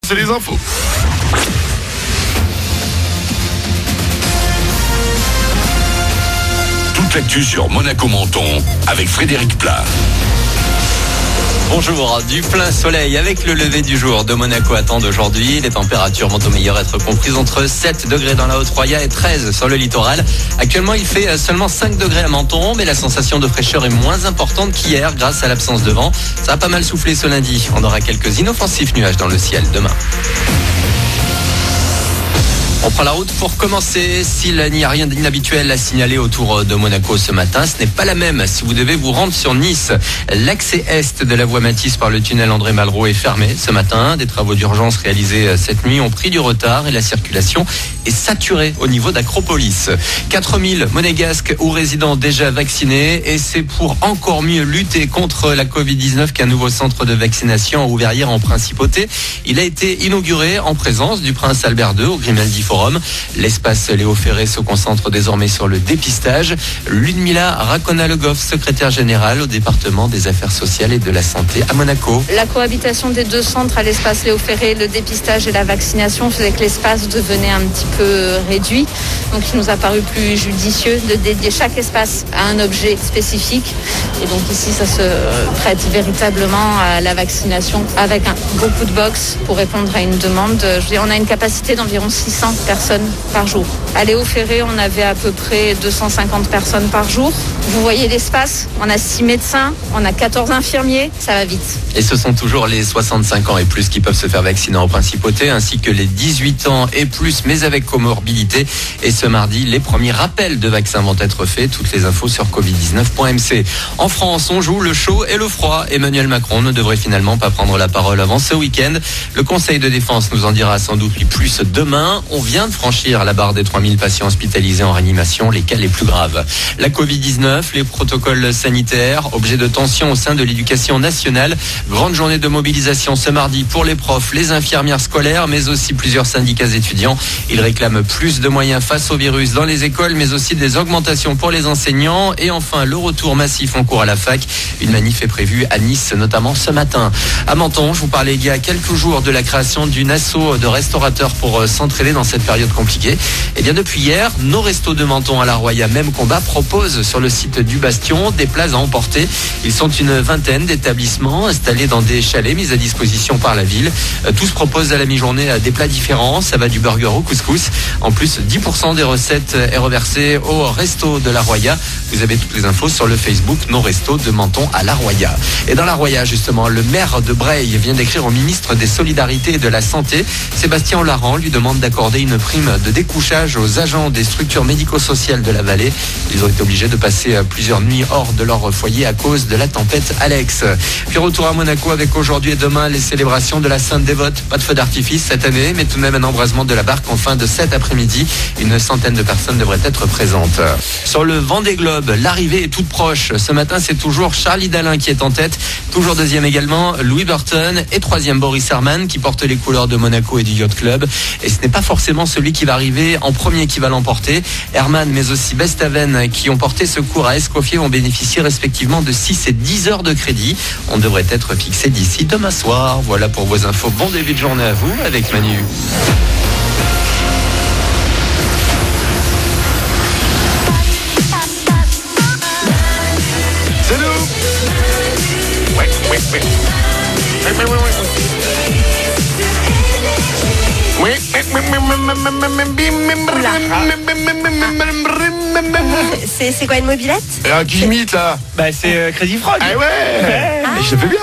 c'est les infos. Toute l'actu sur Monaco-Menton avec Frédéric Plat. Bonjour, du plein soleil avec le lever du jour de Monaco attendent aujourd'hui. Les températures vont au meilleur être comprises entre 7 degrés dans la Haute-Roya et 13 sur le littoral. Actuellement, il fait seulement 5 degrés à Menton, mais la sensation de fraîcheur est moins importante qu'hier grâce à l'absence de vent. Ça a pas mal soufflé ce lundi. On aura quelques inoffensifs nuages dans le ciel demain. On prend la route pour commencer. S'il n'y a rien d'inhabituel à signaler autour de Monaco ce matin, ce n'est pas la même si vous devez vous rendre sur Nice. L'accès est de la voie Matisse par le tunnel André Malraux est fermé ce matin. Des travaux d'urgence réalisés cette nuit ont pris du retard et la circulation est saturée au niveau d'Acropolis. 4000 monégasques ou résidents déjà vaccinés et c'est pour encore mieux lutter contre la Covid-19 qu'un nouveau centre de vaccination a ouvert hier en Principauté. Il a été inauguré en présence du prince Albert II au Grimaldi Forum. L'espace Léo Ferré se concentre désormais sur le dépistage. Ludmila Racona-Le Goff, secrétaire générale au département des affaires sociales et de la santé à Monaco. La cohabitation des deux centres à l'espace Léo Ferré, le dépistage et la vaccination faisait que l'espace devenait un petit peu réduit. Donc il nous a paru plus judicieux de dédier chaque espace à un objet spécifique. Et donc ici, ça se prête véritablement à la vaccination avec beaucoup de box pour répondre à une demande. On a une capacité d'environ 600 personnes par jour. À Léo Ferré, on avait à peu près 250 personnes par jour. Vous voyez l'espace, on a 6 médecins, on a 14 infirmiers, ça va vite. Et ce sont toujours les 65 ans et plus qui peuvent se faire vacciner en Principauté, ainsi que les 18 ans et plus, mais avec comorbidité. Et ce mardi, les premiers rappels de vaccins vont être faits. Toutes les infos sur covid19.mc. En France, on joue le chaud et le froid. Emmanuel Macron ne devrait finalement pas prendre la parole avant ce week-end. Le Conseil de défense nous en dira sans doute plus demain. On vient de franchir la barre des 3000 patients hospitalisés en réanimation, les cas les plus graves. La Covid-19, les protocoles sanitaires, objet de tension au sein de l'éducation nationale. Grande journée de mobilisation ce mardi pour les profs, les infirmières scolaires, mais aussi plusieurs syndicats étudiants. Ils réclament plus de moyens face au virus dans les écoles, mais aussi des augmentations pour les enseignants. Et enfin, le retour massif en cours à la fac. Une manif est prévue à Nice, notamment ce matin. À Menton, je vous parlais il y a quelques jours de la création d'une asso de restaurateurs pour s'entraider dans cette période compliquée. Et bien depuis hier, nos restos de Menton à la Roya, même combat, proposent sur le site du Bastion des plats à emporter. Ils sont une vingtaine d'établissements installés dans des chalets mis à disposition par la ville. Tous proposent à la mi-journée des plats différents. Ça va du burger au couscous. En plus, 10% des recettes est reversée au resto de la Roya. Vous avez toutes les infos sur le Facebook Nos Restos de Menton à la Roya. Et dans la Roya, justement, le maire de Breil vient d'écrire au ministre des Solidarités et de la Santé. Sébastien Laurent lui demande d'accorder une prime de découchage aux agents des structures médico-sociales de la vallée. Ils ont été obligés de passer plusieurs nuits hors de leur foyer à cause de la tempête Alex. Puis retour à Monaco avec aujourd'hui et demain les célébrations de la Sainte Dévote. Pas de feu d'artifice cette année, mais tout de même un embrasement de la barque en fin de cet après-midi. Une centaine de personnes devraient être présentes. Sur le Vendée Globe, l'arrivée est toute proche. Ce matin, c'est toujours Charlie Dalin qui est en tête. Toujours deuxième également, Louis Burton. Et troisième, Boris Herman qui porte les couleurs de Monaco et du Yacht Club. Et ce n'est pas forcément celui qui va arriver en premier qui va l'emporter. Herman, mais aussi Bestaven, qui ont porté secours à Escoffier, vont bénéficier respectivement de 6 et 10 heures de crédit. On devrait être fixé d'ici demain soir. Voilà pour vos infos. Bon début de journée à vous avec Manu. C'est nous. Ouais. C'est quoi une mobilette? Qui imite là? Bah c'est Crazy Frog. Ah ouais. Je fais bien.